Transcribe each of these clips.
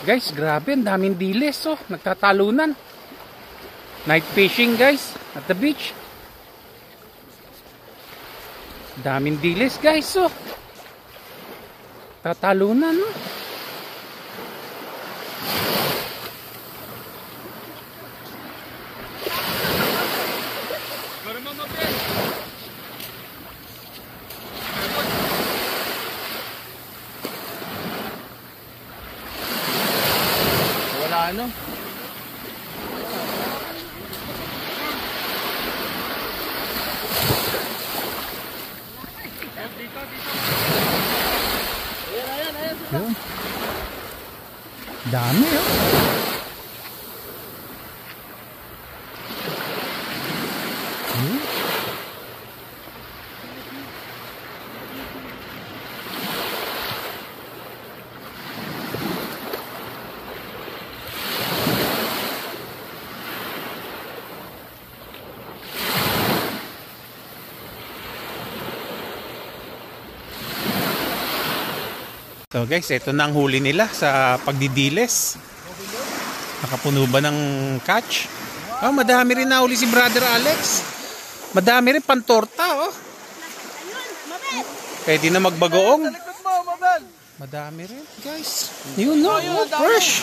Guys, grabe, ang daming dilis, oh. Nagtatalunan. Night fishing, guys, at the beach. Daming dilis, guys, oh. Tatalunan, oh. Wala ano. Ayan. Dami, oh. So guys, ito na ang huli nila sa pagdidiles. Nakapuno ba ng catch? Oh, madami rin na huli si Brother Alex. Madami rin pantorta, oh. Pwede na magbagoong. Madami rin, guys. Yun, no? Oh, fresh.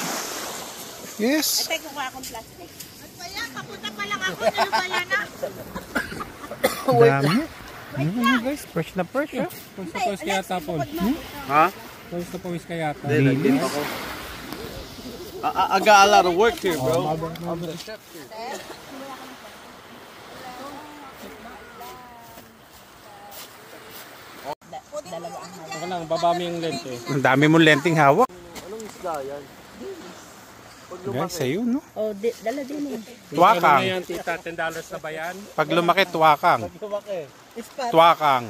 Yes. Ito ko akong plastic. Papunta pa lang ako. Ano ba yan, Dami. Guys, fresh na fresh, oh. Pwes na pawis kaya tapon. Ha? Pwes na pawis kaya tapon. Dilis. I got a lot of work here, bro. Baka lang, babami yung lente. Ang dami mong lenting hawak. Anong isda yan? Guys, ayun, no? Oh, dala din eh. Tuwakang. Ano na yan, tita? $10 na ba yan? Pag lumaki, tuwakang. Lumaki. Tuwakang.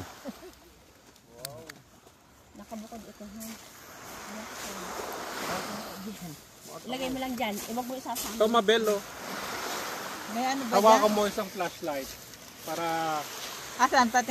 Nakabukod ito, ha? Ilagay mo lang dyan. Iwag mo isasama. Ito, Mabel, oh. May ano ba Hawakan mo isang flashlight para asan? Pati